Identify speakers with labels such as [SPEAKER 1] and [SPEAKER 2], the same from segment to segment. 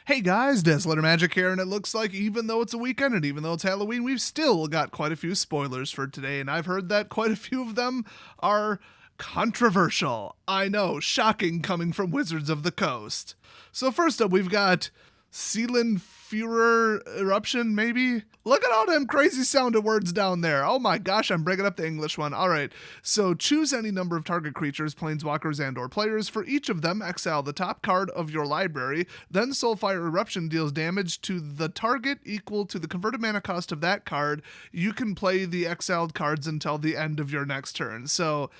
[SPEAKER 1] Hey guys, Desolator Magic here, and it looks like even though it's a weekend and even though it's Halloween, we've still got quite a few spoilers for today, and I've heard that quite a few of them are controversial. I know, shocking coming from Wizards of the Coast. So first up, we've got sealant eruption, maybe? Look at all them crazy sounding words down there. Oh my gosh, I'm bringing up the English one. All right, so choose any number of target creatures, planeswalkers, and or players. For each of them, exile the top card of your library. Then Soulfire Eruption deals damage to the target equal to the converted mana cost of that card. You can play the exiled cards until the end of your next turn. So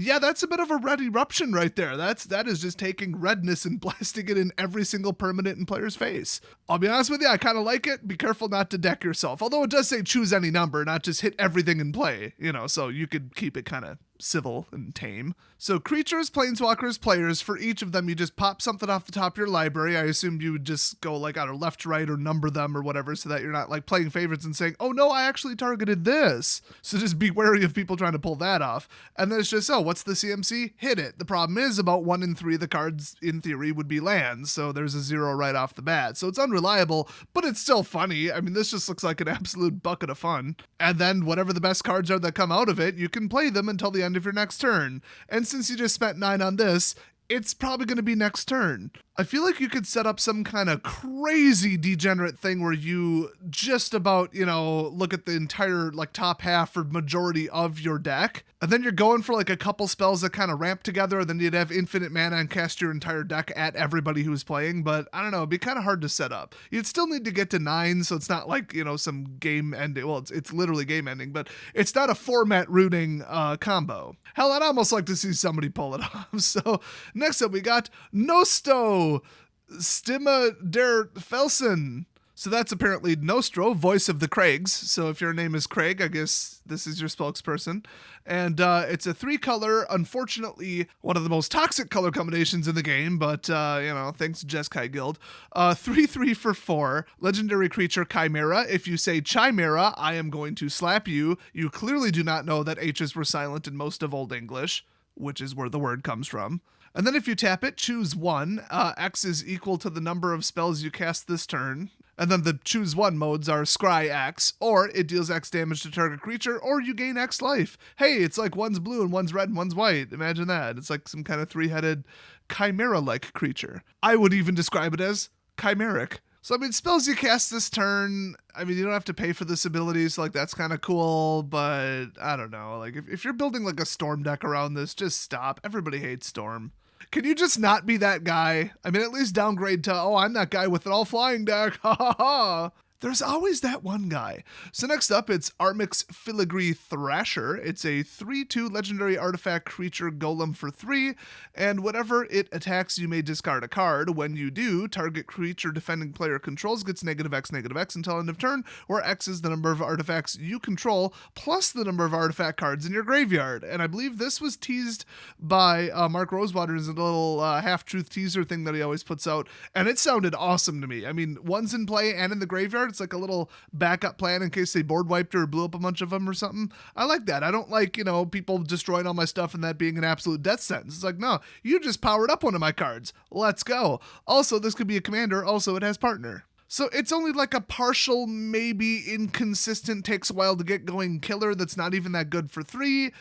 [SPEAKER 1] yeah, that's a bit of a red eruption right there. That is just taking redness and blasting it in every single permanent in player's face. I'll be honest with you, I kind of like it. Be careful not to deck yourself. Although it does say choose any number, not just hit everything in play, so you could keep it kind of civil and tame. So creatures, planeswalkers, players, for each of them, you just pop something off the top of your library. I assume you would just go like either left to right or number them or whatever so that you're not like playing favorites and saying, oh no, I actually targeted this. So just be wary of people trying to pull that off. And then it's just, oh, what's the CMC? Hit it. The problem is about 1 in 3 of the cards in theory would be lands. So there's a 0 right off the bat. So it's unreliable, but it's still funny. I mean, this just looks like an absolute bucket of fun. And then whatever the best cards are that come out of it, you can play them until the end of your next turn. And since you just spent 9 on this, it's probably going to be next turn. I feel like you could set up some kind of crazy degenerate thing where you just about, look at the entire top half or majority of your deck. And then you're going for like a couple spells that kind of ramp together. And then you'd have infinite mana and cast your entire deck at everybody who's playing. But I don't know, it'd be kind of hard to set up. You'd still need to get to 9. So it's not like, some game ending. Well, it's literally game ending, but it's not a format rooting combo. Hell, I'd almost like to see somebody pull it off. So next up, we got Nostro. Stimma der Felsen. So that's apparently Nostro, voice of the Craigs. So if your name is Craig, I guess this is your spokesperson. And it's a 3-color, unfortunately, one of the most toxic color combinations in the game, but, thanks Jeskai Guild. 3/3 for 4, legendary creature Chimera. If you say Chimera, I am going to slap you. You clearly do not know that H's were silent in most of Old English, which is where the word comes from. And then if you tap it, choose 1. X is equal to the number of spells you cast this turn. And then the choose 1 modes are Scry X, or it deals X damage to target creature, or you gain X life. Hey, it's like one's blue and one's red and one's white. Imagine that. It's like some kind of 3-headed chimera-like creature. I would even describe it as chimeric. So, spells you cast this turn, you don't have to pay for this ability, so, that's kind of cool, but I don't know. If you're building, a Storm deck around this, just stop. Everybody hates Storm. Can you just not be that guy? At least downgrade to, oh, I'm that guy with an all-flying deck. Ha ha ha. There's always that one guy. So next up, it's Armix Filigree Thrasher. It's a 3/2 legendary artifact creature golem for 3, and whenever it attacks, you may discard a card. When you do, target creature defending player controls gets -X until end of turn, where X is the number of artifacts you control, plus the number of artifact cards in your graveyard. And I believe this was teased by Mark Rosewater's little half-truth teaser thing that he always puts out, and it sounded awesome to me. One's in play and in the graveyard. It's like a little backup plan in case they board wiped or blew up a bunch of them or something. I like that. I don't like, people destroying all my stuff and that being an absolute death sentence. It's like, no, you just powered up one of my cards. Let's go. Also, this could be a commander. Also, it has partner. So it's only like a partial, maybe inconsistent, takes a while to get going killer that's not even that good for 3.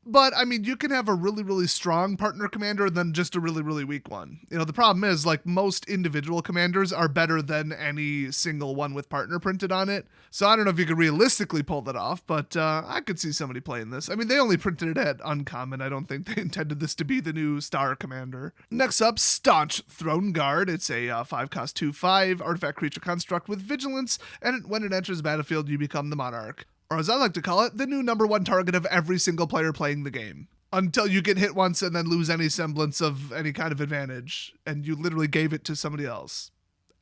[SPEAKER 1] But, you can have a really, really strong partner commander than just a really, really weak one. The problem is, most individual commanders are better than any single one with partner printed on it. So I don't know if you could realistically pull that off, but I could see somebody playing this. They only printed it at uncommon. I don't think they intended this to be the new star commander. Next up, Staunch Throne Guard. It's a 5-cost 2/5 artifact creature construct with vigilance, and when it enters the battlefield, you become the monarch. Or as I like to call it, the new number 1 target of every single player playing the game. Until you get hit once and then lose any semblance of any kind of advantage, and you literally gave it to somebody else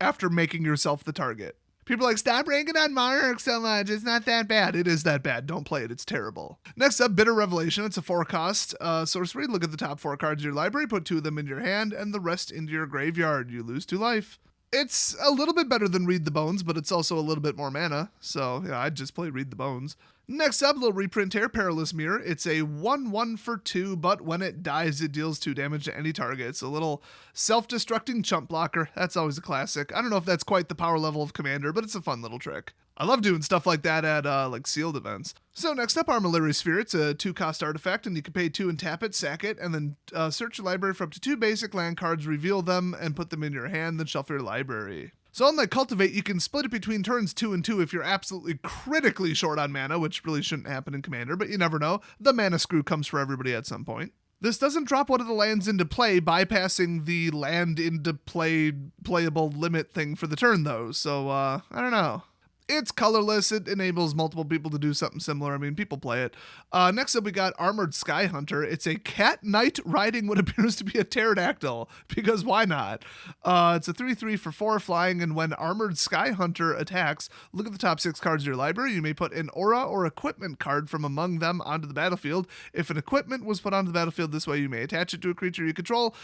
[SPEAKER 1] after making yourself the target. People are like, stop ranking on Monarch so much. It's not that bad. It is that bad. Don't play it. It's terrible. Next up, Bitter Revelation. It's a 4-cost sorcery. Look at the top 4 cards of your library. Put 2 of them in your hand and the rest into your graveyard. You lose 2 life. It's a little bit better than Read the Bones, but it's also a little bit more mana. So, yeah, I'd just play Read the Bones. Next up, a little reprint here, Perilous Mirror. It's a 1/1 for 2, but when it dies, it deals 2 damage to any target. It's a little self-destructing chump blocker. That's always a classic. I don't know if that's quite the power level of Commander, but it's a fun little trick. I love doing stuff like that at like sealed events. So next up, Armillary Sphere. It's a 2-cost artifact, and you can pay 2 and tap it, sack it, and then search your library for up to 2 basic land cards, reveal them, and put them in your hand, then shuffle your library. So unlike Cultivate, you can split it between turns 2 and 2 if you're absolutely critically short on mana, which really shouldn't happen in Commander, but you never know. The mana screw comes for everybody at some point. This doesn't drop one of the lands into play, bypassing the land into play playable limit thing for the turn, though, so I don't know. It's colorless. It enables multiple people to do something similar. I mean, people play it. Next up, we got Armored Sky Hunter. It's a cat knight riding what appears to be a pterodactyl, because why not? It's a 3/3 for 4 flying, and when Armored Sky Hunter attacks, look at the top 6 cards of your library. You may put an aura or equipment card from among them onto the battlefield. If an equipment was put onto the battlefield this way, you may attach it to a creature you control.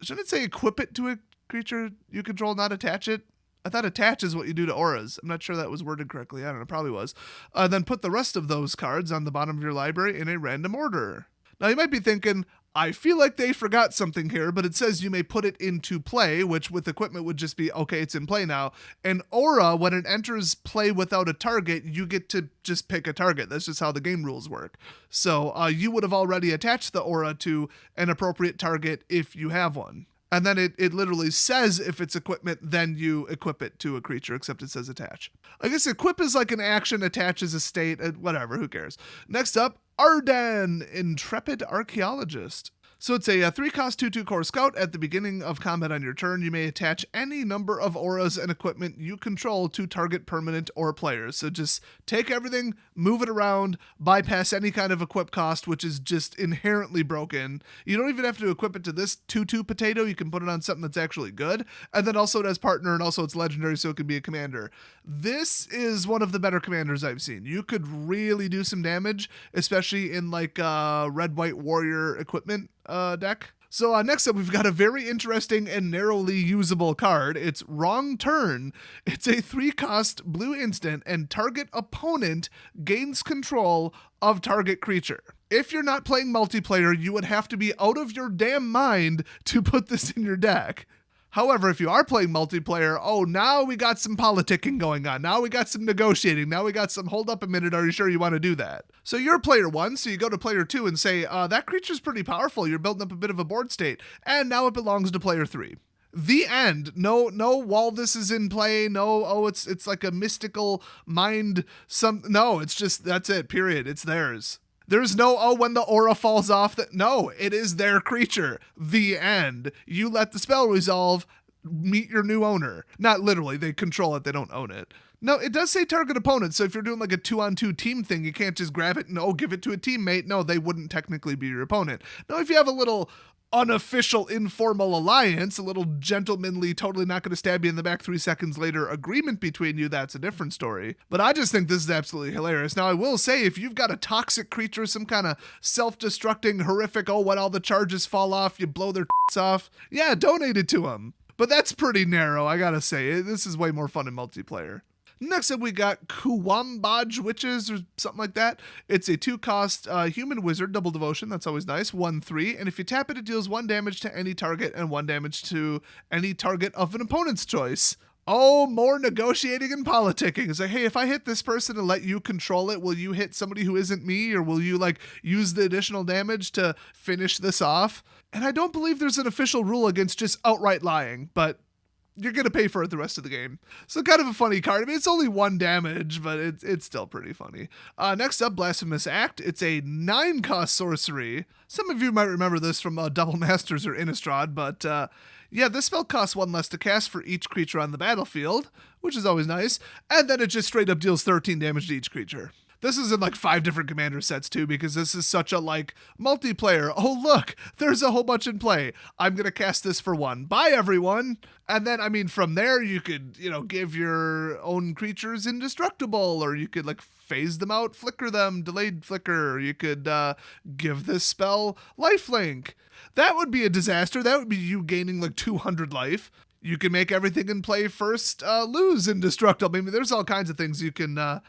[SPEAKER 1] Shouldn't it say equip it to a creature you control, not attach it? I thought attach is what you do to auras. I'm not sure that was worded correctly. I don't know, probably was. Then put the rest of those cards on the bottom of your library in a random order. Now you might be thinking, I feel like they forgot something here, but it says you may put it into play, which with equipment would just be, okay, it's in play now. And aura, when it enters play without a target, you get to just pick a target. That's just how the game rules work. So you would have already attached the aura to an appropriate target if you have one. And then it literally says if it's equipment, then you equip it to a creature, except it says attach. I guess equip is like an action, attach is a state, whatever, who cares. Next up, Arden, Intrepid Archaeologist. So it's a 3-cost 2/2 core scout. At the beginning of combat on your turn, you may attach any number of auras and equipment you control to target permanent or players. So just take everything, move it around, bypass any kind of equip cost, which is just inherently broken. You don't even have to equip it to this 2/2 potato. You can put it on something that's actually good. And then also it has partner, and also it's legendary, so it can be a commander. This is one of the better commanders I've seen. You could really do some damage, especially in like red-white warrior equipment deck. So next up, we've got a very interesting and narrowly usable card. It's Wrong Turn. It's a 3-cost blue instant, and target opponent gains control of target creature. If you're not playing multiplayer, you would have to be out of your damn mind to put this in your deck. However, if you are playing multiplayer, now we got some politicking going on. Now we got some negotiating. Now we got some, hold up a minute, are you sure you want to do that? So you're player 1, so you go to player 2 and say, that creature's pretty powerful. You're building up a bit of a board state. And now it belongs to player 3. The end. No, while this is in play, no, it's like a mystical mind, no, it's just, that's it, period. It's theirs. There's no, when the aura falls off, no, it is their creature. The end. You let the spell resolve, meet your new owner. Not literally, they control it, they don't own it. No, it does say target opponent, so if you're doing like a 2-on-2 team thing, you can't just grab it and, give it to a teammate. No, they wouldn't technically be your opponent. Now, if you have a little unofficial informal alliance, a little gentlemanly, totally not going to stab you in the back 3 seconds later agreement between you, that's a different story. But I just think this is absolutely hilarious. Now, I will say, if you've got a toxic creature, some kind of self-destructing, horrific, when all the charges fall off, you blow their off, yeah, donate it to them. But that's pretty narrow, I gotta say. This is way more fun in multiplayer. Next up, we got Kuwambaj Witches or something like that. It's a 2-cost human wizard, double devotion. That's always nice. 1/3. And if you tap it, it deals 1 damage to any target and 1 damage to any target of an opponent's choice. More negotiating and politicking. It's like, hey, if I hit this person and let you control it, will you hit somebody who isn't me? Or will you use the additional damage to finish this off? And I don't believe there's an official rule against just outright lying, but you're going to pay for it the rest of the game. So kind of a funny card. I mean, it's only 1 damage, but it's still pretty funny. Next up, Blasphemous Act. It's a 9-cost sorcery. Some of you might remember this from Double Masters or Innistrad, but yeah, this spell costs 1 less to cast for each creature on the battlefield, which is always nice. And then it just straight up deals 13 damage to each creature. This is in 5 different commander sets too, because this is such a multiplayer. Oh, look, there's a whole bunch in play. I'm going to cast this for 1. Bye, everyone. And then, from there, you could, give your own creatures indestructible, or you could phase them out, flicker them, delayed flicker. Or you could give this spell lifelink. That would be a disaster. That would be you gaining 200 life. You can make everything in play first lose indestructible. I mean, there's all kinds of things you can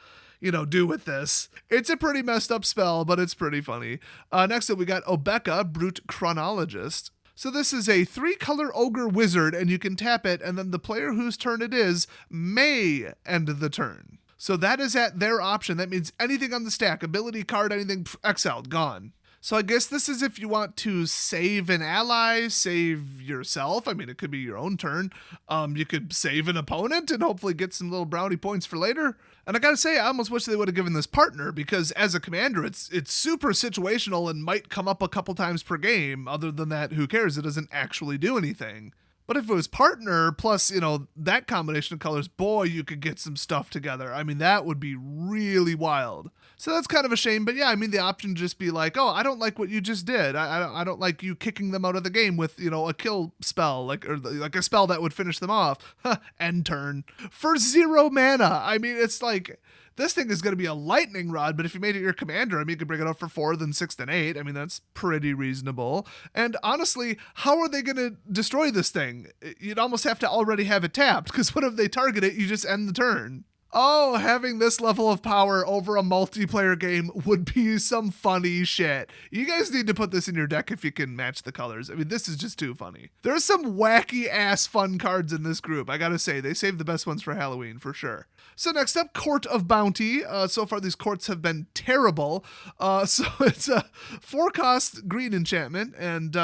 [SPEAKER 1] do with this. It's a pretty messed up spell, but it's pretty funny. Next up, we got Obeka, Brute Chronologist. So this is a 3-color ogre wizard, and you can tap it, and then the player whose turn it is may end the turn. So that is at their option. That means anything on the stack, ability card, anything, exiled, gone. So I guess this is if you want to save an ally, save yourself. I mean, it could be your own turn. You could save an opponent and hopefully get some little brownie points for later. And I gotta say, I almost wish they would have given this partner, because as a commander, it's super situational and might come up a couple times per game. Other than that, who cares? It doesn't actually do anything. But if it was partner plus, that combination of colors, boy, you could get some stuff together. I mean, that would be really wild. So that's kind of a shame. But yeah, I mean, the option just be like, oh, I don't like what you just did. I don't like you kicking them out of the game with, a kill spell, or a spell that would finish them off. End turn. For 0 mana. I mean, it's like, this thing is going to be a lightning rod, but if you made it your commander, I mean, you could bring it up for 4, then 6, then 8. I mean, that's pretty reasonable. And honestly, how are they going to destroy this thing? You'd almost have to already have it tapped, because what if they target it, you just end the turn. Oh, having this level of power over a multiplayer game would be some funny shit. You guys need to put this in your deck if you can match the colors. I mean, this is just too funny. There's some wacky ass fun cards in this group. I gotta say, they saved the best ones for Halloween for sure. So next up, Court of Bounty. So far these courts have been terrible. So it's a 4-cost green enchantment, and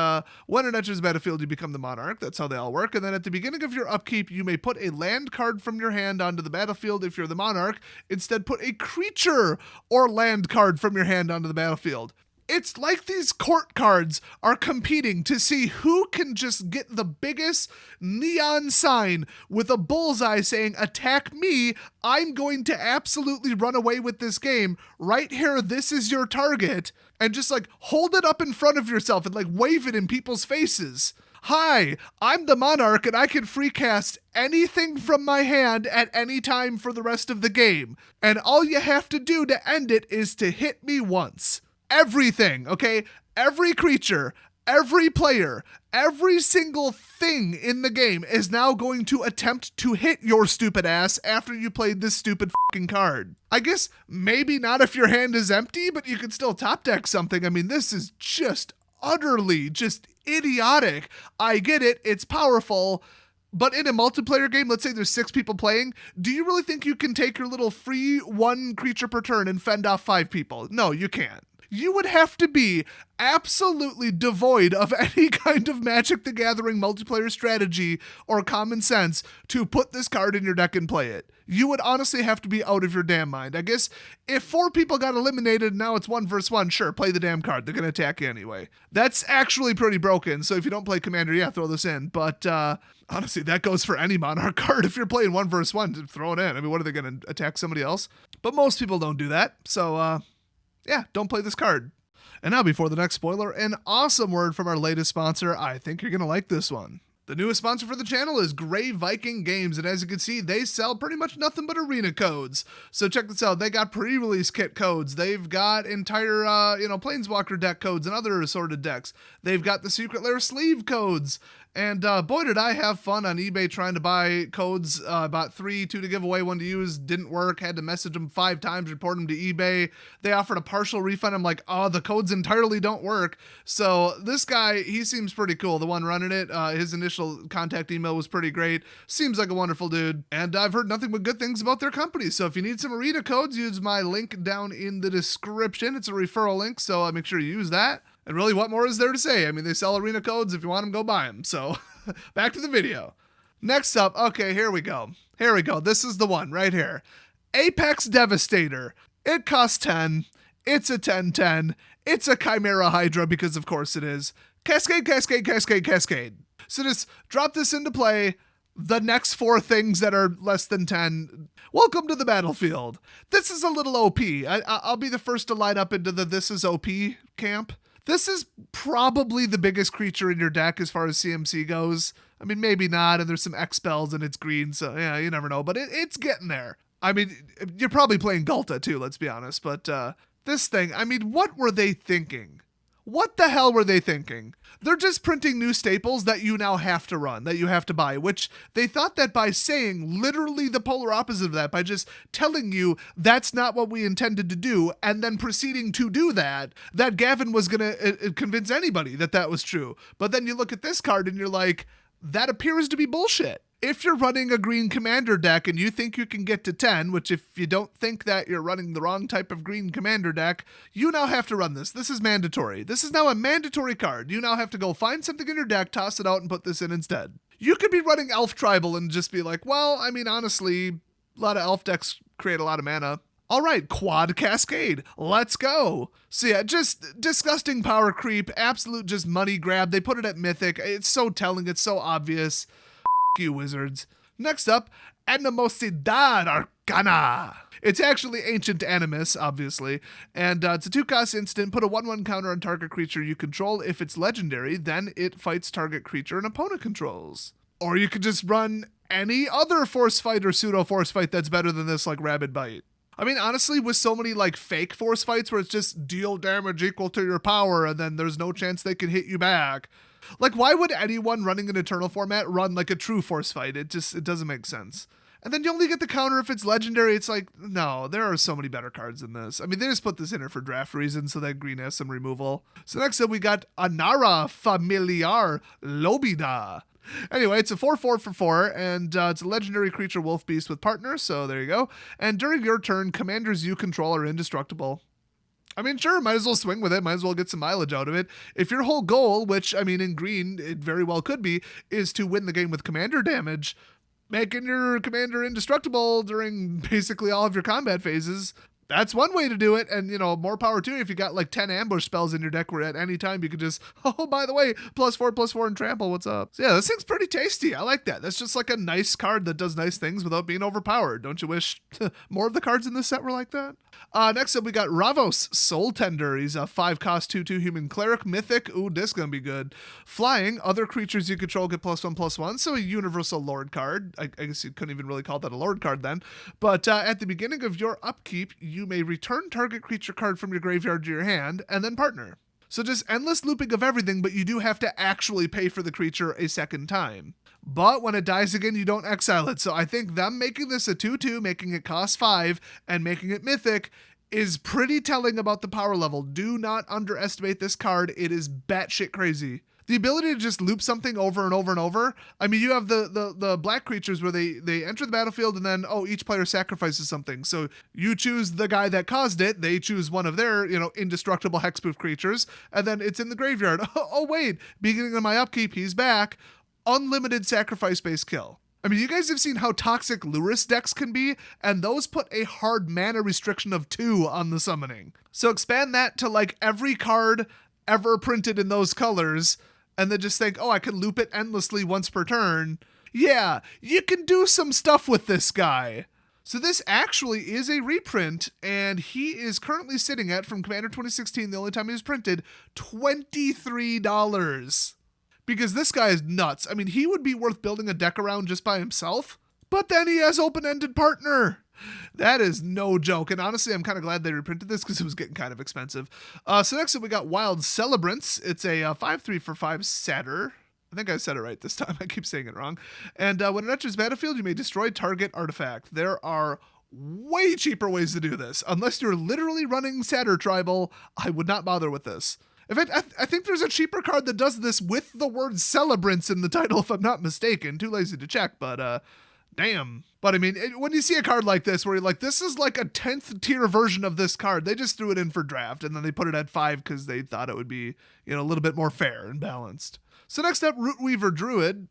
[SPEAKER 1] when it enters the battlefield, you become the monarch. That's how they all work. And then at the beginning of your upkeep, you may put a land card from your hand onto the battlefield if you're the monarch. Instead, put a creature or land card from your hand onto the battlefield. It's like these court cards are competing to see who can just get the biggest neon sign with a bullseye saying, attack me, I'm going to absolutely run away with this game. Right here, this is your target. And just hold it up in front of yourself and wave it in people's faces. Hi, I'm the monarch and I can free cast anything from my hand at any time for the rest of the game. And all you have to do to end it is to hit me once. Everything, okay? Every creature, every player, every single thing in the game is now going to attempt to hit your stupid ass after you played this stupid fucking card. I guess maybe not if your hand is empty, but you can still top deck something. I mean, this is just utterly just idiotic. I get it, it's powerful. But in a multiplayer game, let's say there's 6 people playing, do you really think you can take your little free 1 creature per turn and fend off 5 people? No, you can't. You would have to be absolutely devoid of any kind of Magic the Gathering multiplayer strategy or common sense to put this card in your deck and play it. You would honestly have to be out of your damn mind. I guess if 4 people got eliminated and now it's 1 versus 1, sure, play the damn card. They're going to attack you anyway. That's actually pretty broken. So if you don't play Commander, yeah, throw this in. But honestly, that goes for any Monarch card. If you're playing 1 versus 1, throw it in. I mean, what are they going to attack somebody else? But most people don't do that. So, yeah, don't play this card. And now before the next spoiler, an awesome word from our latest sponsor. I think you're going to like this one. The newest sponsor for the channel is Grey Viking Games, and as you can see, they sell pretty much nothing but arena codes. So check this out. They got pre-release kit codes. They've got entire, Planeswalker deck codes and other assorted decks. They've got the Secret Lair sleeve codes. And boy, did I have fun on eBay trying to buy codes. Bought 3, 2 to give away, 1 to use. Didn't work. Had to message them 5 times, report them to eBay. They offered a partial refund. I'm like, oh, the codes entirely don't work. So this guy, he seems pretty cool. The one running it, his initial contact email was pretty great. Seems like a wonderful dude. And I've heard nothing but good things about their company. So if you need some arena codes, use my link down in the description. It's a referral link, so make sure you use that. And really, what more is there to say? I mean, they sell arena codes. If you want them, go buy them. So back to the video. Next up, okay, here we go. Here we go. This is the one right here. Apex Devastator. It costs 10. It's a 10/10. It's a Chimera Hydra because of course it is. Cascade, Cascade, Cascade, Cascade. So just drop this into play. The next 4 things that are less than 10. Welcome to the battlefield. This is a little OP. I'll be the first to line up into the this is OP camp. This is probably the biggest creature in your deck as far as CMC goes. I mean, maybe not, and there's some X spells and it's green, so yeah, you never know, but it's getting there. I mean, you're probably playing Ghalta too, let's be honest, but this thing, I mean, what were they thinking? What the hell were they thinking? They're just printing new staples that you now have to run, that you have to buy, which they thought that by saying literally the polar opposite of that, by just telling you that's not what we intended to do, and then proceeding to do that Gavin was going to convince anybody that that was true. But then you look at this card and you're like, that appears to be bullshit. If you're running a green commander deck and you think you can get to 10, which if you don't think that you're running the wrong type of green commander deck, you now have to run this. This is mandatory. This is now a mandatory card. You now have to go find something in your deck, toss it out, and put this in instead. You could be running Elf Tribal and just be like, well, I mean, honestly, a lot of Elf decks create a lot of mana. All right, quad Cascade. Let's go. So yeah, just disgusting power creep, absolute just money grab. They put it at Mythic. It's so telling. It's so obvious. You wizards. Next up, Animosidad Arcana. It's actually Ancient Animus, obviously, and it's a 2-cost instant. Put a 1/1 counter on target creature you control. If it's legendary, then it fights target creature an opponent controls. Or you could just run any other force fight or pseudo force fight that's better than this, like Rabid Bite. I mean, honestly, with so many like fake force fights where it's just deal damage equal to your power and then there's no chance they can hit you back. Like, why would anyone running an Eternal format run like a true force fight? It doesn't make sense. And then you only get the counter if it's legendary. It's like, no, there are so many better cards than this. I mean, they just put this in here for draft reasons so that green has some removal. So next up, we got Anara Familiar Lobida. Anyway, it's a 4/4 for 4, and it's a legendary creature wolf beast with partner, so there you go. And during your turn, commanders you control are indestructible. I mean, sure, might as well swing with it, might as well get some mileage out of it. If your whole goal, which, I mean, in green, it very well could be, is to win the game with commander damage, making your commander indestructible during basically all of your combat phases, that's one way to do it. And, you know, more power to you if you got like 10 ambush spells in your deck where at any time you could just, oh, by the way, +4/+4 and trample, what's up? So yeah, this thing's pretty tasty. I like that. That's just like a nice card that does nice things without being overpowered. Don't you wish more of the cards in this set were like that? Next up, we got Ravos Soul Tender. He's a 5-cost 2/2 human cleric, mythic. Ooh, this is gonna be good. Flying, other creatures you control get +1/+1, so a universal lord card. I guess you couldn't even really call that a lord card then. But at the beginning of your upkeep, you may return target creature card from your graveyard to your hand, and then partner. So just endless looping of everything, but you do have to actually pay for the creature a second time. But when it dies again, you don't exile it. So I think them making this a 2/2, making it cost 5, and making it mythic is pretty telling about the power level. Do not underestimate this card. It is batshit crazy. The ability to just loop something over and over and over. I mean, you have the black creatures where they enter the battlefield and then, oh, each player sacrifices something. So you choose the guy that caused it. They choose one of their, indestructible hexproof creatures. And then it's in the graveyard. Oh, wait. Beginning of my upkeep, he's back. Unlimited sacrifice-based kill. I mean, you guys have seen how toxic Lurrus decks can be, and those put a hard mana restriction of 2 on the summoning. So expand that to like every card ever printed in those colors, and then just think, oh, I can loop it endlessly once per turn. Yeah, you can do some stuff with this guy. So this actually is a reprint, and he is currently sitting at, from Commander 2016, the only time he was printed, $23. Because this guy is nuts. I mean, he would be worth building a deck around just by himself, but then he has open-ended partner. That is no joke. And honestly, I'm kind of glad they reprinted this because it was getting kind of expensive. So next up, we got Wild Celebrants. It's a 5/3 for 5 satyr. I think I said it right this time. I keep saying it wrong. And when it enters battlefield, you may destroy target artifact. There are way cheaper ways to do this. Unless you're literally running Satyr Tribal, I would not bother with this. In fact, I think there's a cheaper card that does this with the word Celebrants in the title, if I'm not mistaken. Too lazy to check, but damn. But I mean, when you see a card like this, where you're like, this is like a 10th tier version of this card, they just threw it in for draft, and then they put it at 5 because they thought it would be, a little bit more fair and balanced. So next up, Rootweaver Druid.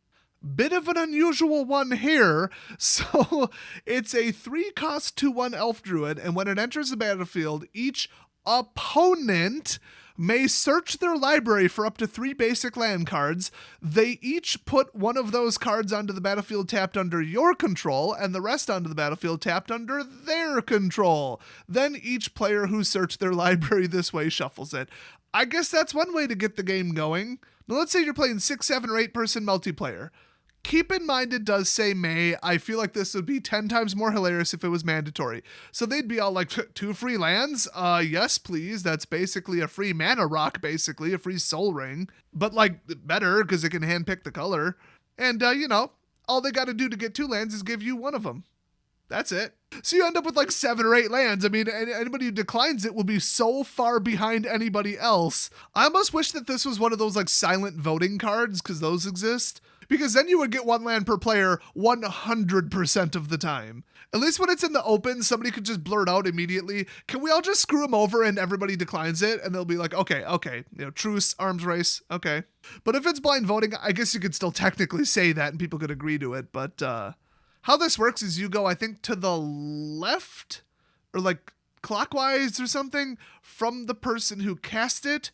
[SPEAKER 1] Bit of an unusual one here. So it's a 3-cost 2/1 elf druid, and when it enters the battlefield, each opponent may search their library for up to 3 basic land cards. They each put one of those cards onto the battlefield tapped under your control, and the rest onto the battlefield tapped under their control. Then each player who searched their library this way shuffles it. I guess that's one way to get the game going. Now let's say you're playing 6, 7, or 8 person multiplayer. Keep in mind it does say may. I feel like this would be 10 times more hilarious if it was mandatory. So they'd be all like, 2 free lands? Yes, please. That's basically a free mana rock, basically, a free soul ring. But like, better, because it can handpick the color. And, all they got to do to get 2 lands is give you one of them. That's it. So you end up with like 7 or 8 lands. I mean, anybody who declines it will be so far behind anybody else. I almost wish that this was one of those like silent voting cards, because those exist. Because then you would get 1 land per player 100% of the time. At least when it's in the open, somebody could just blurt out immediately, can we all just screw them over and everybody declines it? And they'll be like, okay, truce, arms race, okay. But if it's blind voting, I guess you could still technically say that and people could agree to it. But how this works is you go, I think, to the left or like clockwise or something from the person who cast it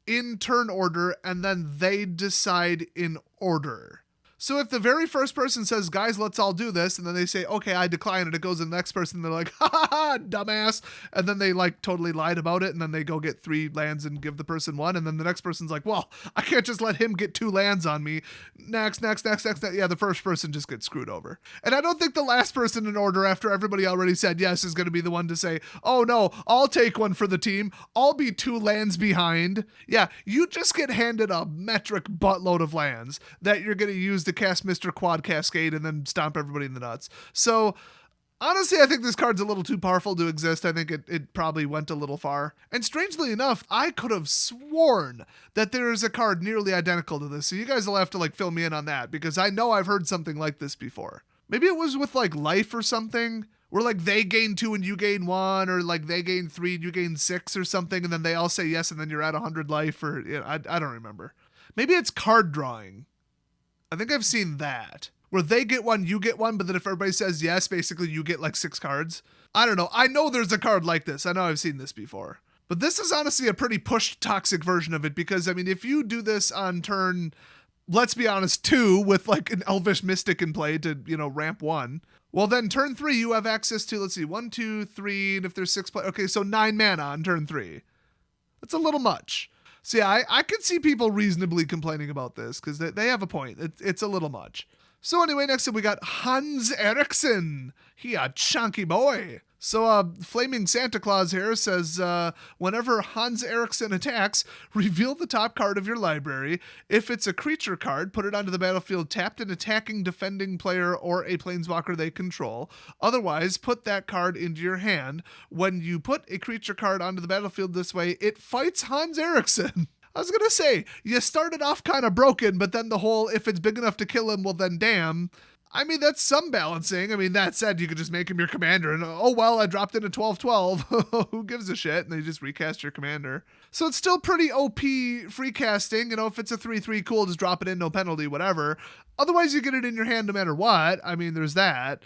[SPEAKER 1] in turn order, and then they decide in order. So if the very first person says, guys, let's all do this, and then they say, okay, I decline it, it goes to the next person, they're like, ha ha ha, dumbass, and then they like totally lied about it, and then they go get 3 lands and give the person 1, and then the next person's like, well, I can't just let him get 2 lands on me. Next. Yeah, the first person just gets screwed over. And I don't think the last person in order after everybody already said yes is going to be the one to say, oh no, I'll take 1 for the team. I'll be 2 lands behind. Yeah, you just get handed a metric buttload of lands that you're going to use to cast Mr. Quad Cascade and then stomp everybody in the nuts. So honestly, I think this card's a little too powerful to exist. I think it probably went a little far. And strangely enough, I could have sworn that there is a card nearly identical to this. So you guys will have to like fill me in on that, because I know I've heard something like this before. Maybe it was with like life or something, where like they gain 2 and you gain 1, or like they gain 3 and you gain 6 or something, and then they all say yes and then you're at 100 life, or I don't remember. Maybe it's card drawing. I think I've seen that, where they get 1, you get 1, but then if everybody says yes, basically you get like 6 cards. I don't know. I know there's a card like this. I know I've seen this before. But this is honestly a pretty pushed toxic version of it, because, I mean, if you do this on turn, let's be honest, 2 with like an Elvish Mystic in play to, ramp 1, well, then turn 3, you have access to, let's see, 1, 2, 3, and if there's 6 play, okay, so 9 mana on turn 3. That's a little much. So yeah, I could see people reasonably complaining about this, because they have a point. It's a little much. So anyway, next up we got Hanseriksen. He a chunky boy. So Flaming Santa Claus here says, whenever Hanseriksen attacks, reveal the top card of your library. If it's a creature card, put it onto the battlefield tapped an attacking, defending player or a planeswalker they control. Otherwise, put that card into your hand. When you put a creature card onto the battlefield this way, it fights Hanseriksen. I was going to say, you started off kind of broken, but then the whole, if it's big enough to kill him, well then damn. I mean, that's some balancing. I mean, that said, you could just make him your commander and, oh, well, I dropped in a 12/12. Who gives a shit? And they just recast your commander. So it's still pretty OP free casting. If it's a 3/3, cool, just drop it in, no penalty, whatever. Otherwise, you get it in your hand no matter what. I mean, there's that.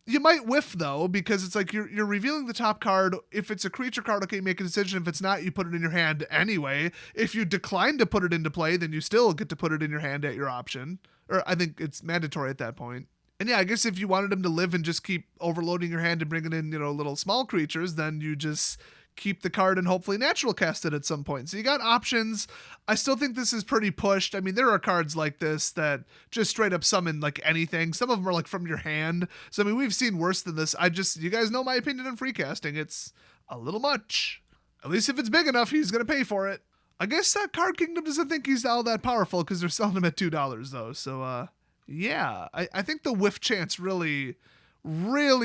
[SPEAKER 1] You might whiff, though, because it's like you're revealing the top card. If it's a creature card, okay, make a decision. If it's not, you put it in your hand anyway. If you decline to put it into play, then you still get to put it in your hand at your option. Or I think it's mandatory at that point. And yeah, I guess if you wanted him to live and just keep overloading your hand and bringing in, little small creatures, then you just keep the card and hopefully natural cast it at some point. So you got options. I still think this is pretty pushed. I mean, there are cards like this that just straight up summon like anything. Some of them are like from your hand. So, I mean, we've seen worse than this. You guys know my opinion on free casting. It's a little much. At least if it's big enough, he's going to pay for it. I guess that Card Kingdom doesn't think he's all that powerful because they're selling him at $2 though. So, yeah, I think the whiff chance really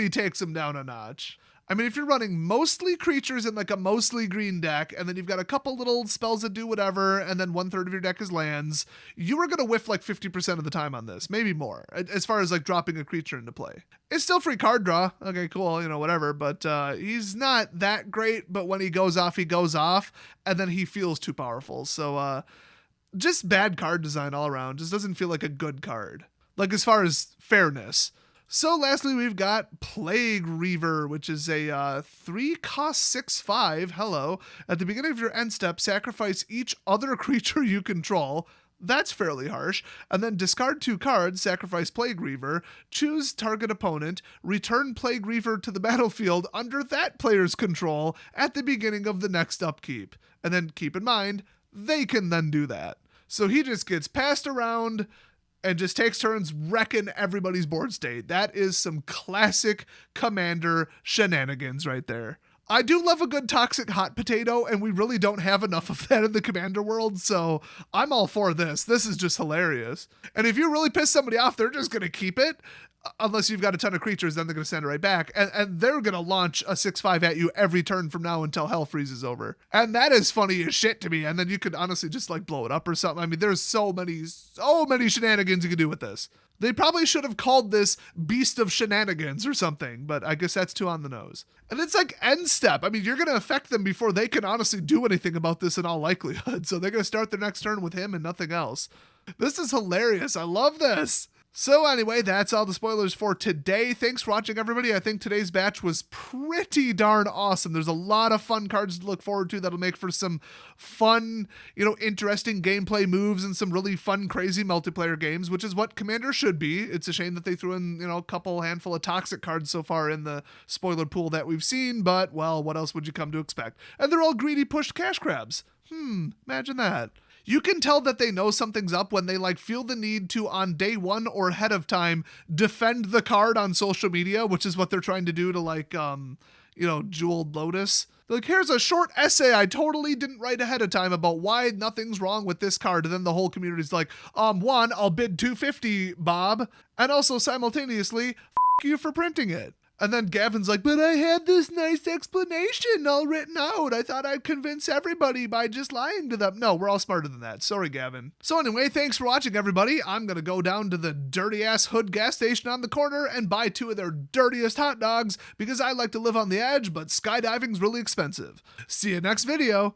[SPEAKER 1] takes him down a notch. I mean, if you're running mostly creatures in like a mostly green deck, and then you've got a couple little spells that do whatever, and then 1/3 of your deck is lands, you are going to whiff like 50% of the time on this, maybe more, as far as like dropping a creature into play. It's still free card draw. Okay, cool, whatever, but he's not that great, but when he goes off, and then he feels too powerful. So just bad card design all around. Just doesn't feel like a good card, like as far as fairness. So lastly, we've got Plague Reaver, which is a 3-cost 6/5. Hello. At the beginning of your end step, sacrifice each other creature you control. That's fairly harsh. And then discard 2 cards, sacrifice Plague Reaver, choose target opponent, return Plague Reaver to the battlefield under that player's control at the beginning of the next upkeep. And then keep in mind, they can then do that. So he just gets passed around and just takes turns wrecking everybody's board state. That is some classic commander shenanigans right there. I do love a good toxic hot potato, and we really don't have enough of that in the commander world, so I'm all for this. This is just hilarious. And if you really piss somebody off, they're just going to keep it. Unless you've got a ton of creatures, then they're going to send it right back. And they're going to launch a 6/5 at you every turn from now until hell freezes over. And that is funny as shit to me. And then you could honestly just like blow it up or something. I mean, there's so many shenanigans you can do with this. They probably should have called this Beast of Shenanigans or something, but I guess that's too on the nose. And it's like end step. I mean, you're going to affect them before they can honestly do anything about this in all likelihood. So they're going to start their next turn with him and nothing else. This is hilarious. I love this. So anyway, that's all the spoilers for today. Thanks for watching, everybody. I think today's batch was pretty darn awesome. There's a lot of fun cards to look forward to that'll make for some fun, interesting gameplay moves and some really fun, crazy multiplayer games, which is what Commander should be. It's a shame that they threw in, a couple handful of toxic cards so far in the spoiler pool that we've seen, but, well, what else would you come to expect? And they're all greedy pushed cash grabs. Imagine that. You can tell that they know something's up when they feel the need to, on day one or ahead of time, defend the card on social media, which is what they're trying to do to Jeweled Lotus. Here's a short essay I totally didn't write ahead of time about why nothing's wrong with this card. And then the whole community's like, one, I'll bid $250, Bob. And also simultaneously, you for printing it. And then Gavin's like, but I had this nice explanation all written out. I thought I'd convince everybody by just lying to them. No, we're all smarter than that. Sorry, Gavin. So anyway, thanks for watching, everybody. I'm going to go down to the dirty-ass Hood gas station on the corner and buy 2 of their dirtiest hot dogs because I like to live on the edge, but skydiving's really expensive. See you next video.